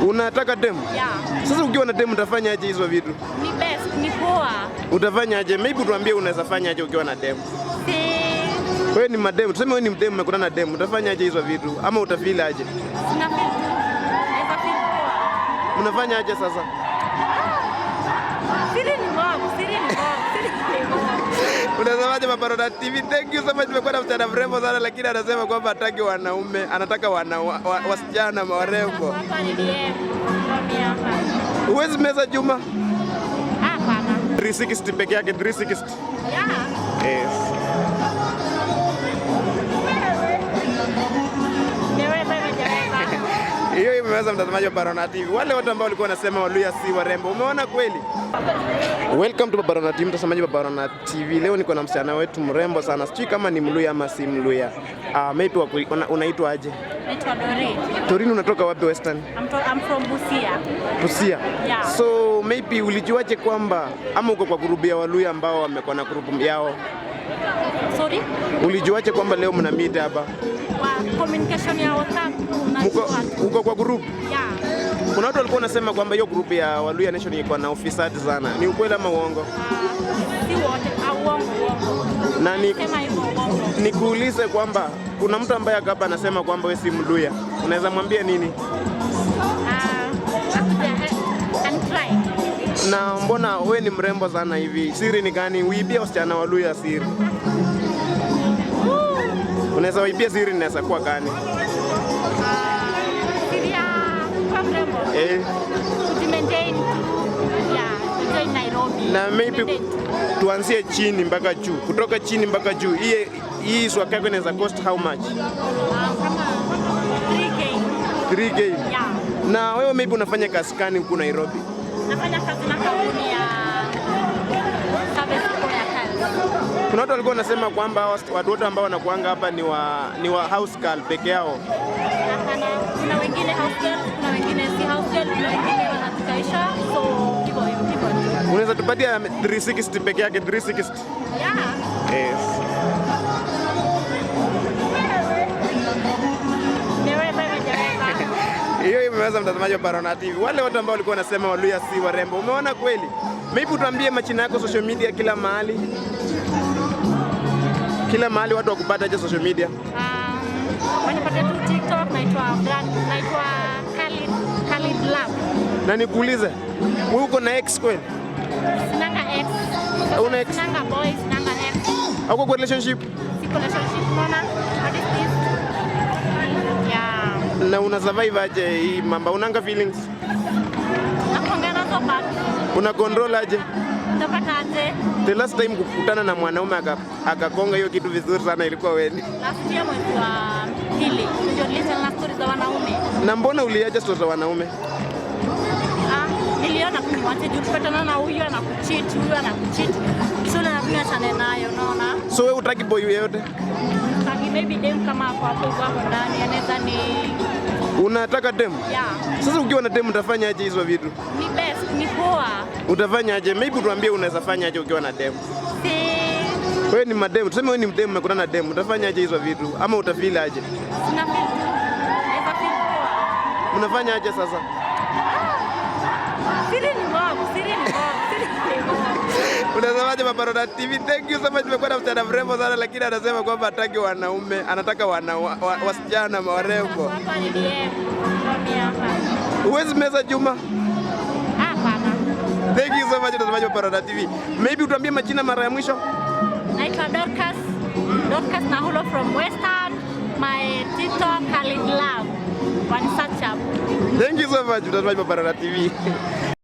Unataka demu? Yeah. Sasa ukiwa na demu utafanya aje hizo vitu? Ni best, ni poa. Utafanya aje? Maybe tuambie unaweza fanya aje ukiwa na demu. Si. Wewe ni mademu, tuseme wewe ni mdemu umekutana na demu, utafanya aje hizo vitu? Ama utafeel aje? Sina feel. Naweza feel poa. Unafanya aje sasa? Siri ni mob, siri ni mob, siri ni mob. Unasemaje Babarona TV? Thank you so much. Nimekuwa na msichana mrembo sana lakini anasema kwamba hataki wanaume, anataka wasichana warembo. Hapa ni DM. Ndio hapa. Uwezi meza Juma? Hapana. 360 peke yake, 360. Yeah. Yes. Hiyo imeweza mtazamaji wa Babarona TV. Wale watu ambao walikuwa wanasema Waluya si warembo, umeona kweli? Welcome to Babarona TV, mtazamaji wa Babarona TV. Leo niko na msichana wetu mrembo sana. Sijui kama ni Mluya ama si Mluya. Maybe unaitwa aje? Naitwa Doreen. Doreen, unatoka wapi Western? I'm from Busia. Busia? Yeah. So maybe ulijuaje kwamba ama uko kwa grupu ya Waluya ambao wamekuwa na grupu yao? Sorry? Ulijuaje kwamba leo mna meet hapa? Communication ya WhatsApp. Uko kwa group? Yeah. Kuna watu walikuwa wanasema kwamba hiyo group ya Waluya Nation iko na ufisadi sana. Ni ukweli ama uongo? Si wote, uongo. Na Sema hivyo uongo. Nikuulize kwamba kuna mtu ambaye akapa anasema kwamba wewe si Mluya. Unaweza mwambia nini? Na mbona wewe ni mrembo sana hivi? Siri ni gani? Uibia wasichana Waluya siri. Unaweza waibia siri, inaweza kuwa gani? Siri ya kwa mrembo. Maintain Nairobi. Na maybe tuanzie chini mpaka juu. Kutoka chini mpaka juu. Hii swaka yako inaweza cost how much? Kama 3K. 3K? Yeah. Na wewe maybe unafanya kazi gani huku Nairobi? Nafanya kazi na kampuni ya service ya kazi. Kuna watu walikuwa wanasema kwamba watu wote ambao wanakuanga hapa ni wa house girl peke yao. Kuna wengine house girl, kuna wengine si house girl, kuna wengine wanatukaisha, so hivyo. Unaweza tupatia 360 peke yake, 360? Yeah. Yes. Hiyo imeweza mtazamaji wa Babarona TV. Wale watu ambao walikuwa wanasema Waluya si warembo, umeona kweli? Maybe tuambie majina yako social media kila mahali. Kila mahali watu wakupata aje social media? Wanipata tu TikTok, naitwa Khalid Love. Na nikuulize, wewe uko na ex kweli? Sinanga ex. Una ex? Sinanga boys, sinanga ex. Hauko kwa relationship? Siko relationship, unaona? What is this? Yeah. Na una survive aje hii mambo? Unanga feelings? Nakuongea so bad. Una control aje? Utapata aje? The last time kukutana na mwanaume akakonga hiyo kitu vizuri sana ilikuwa wewe? Last year mwezi wa pili. Ndio nilisema stories za wanaume. Na mbona uliacha stories za wanaume? Niliona kumwacha juu kupatana na huyu anakucheat, huyu anakucheat. So na pia sana nayo, unaona? So wewe utaki boy yote? Taki maybe dem kama hapo ndani anaweza ni. Unataka demu? Yeah. Sasa ukiwa na demu utafanya aje hizo vitu? Ni best, ni poa. Utafanya aje? Maybe tuambie unaweza fanya aje ukiwa na demu. Si. Wewe ni mademu, tuseme wewe ni mdemu umekutana na demu, utafanya aje hizo vitu? Ama utafeel aje? Sina feel. Naweza feel poa. Unafanya aje sasa? Siri ni mob. Unasemaje Babarona TV? Thank you so much. Nimekuwa na msichana mrembo sana lakini anasema kwamba hataki wanaume, anataka wasichana warembo. Hapa ni DM. Ndio hapa. Uwezi meza Juma? Hapana. Thank you so much mtazamaji wa Babarona TV. Maybe tuambie majina mara ya mwisho. Naitwa Dorcas Nahulo from Western. My TikTok Khalid Love. One search up. Thank you so much mtazamaji wa Babarona TV.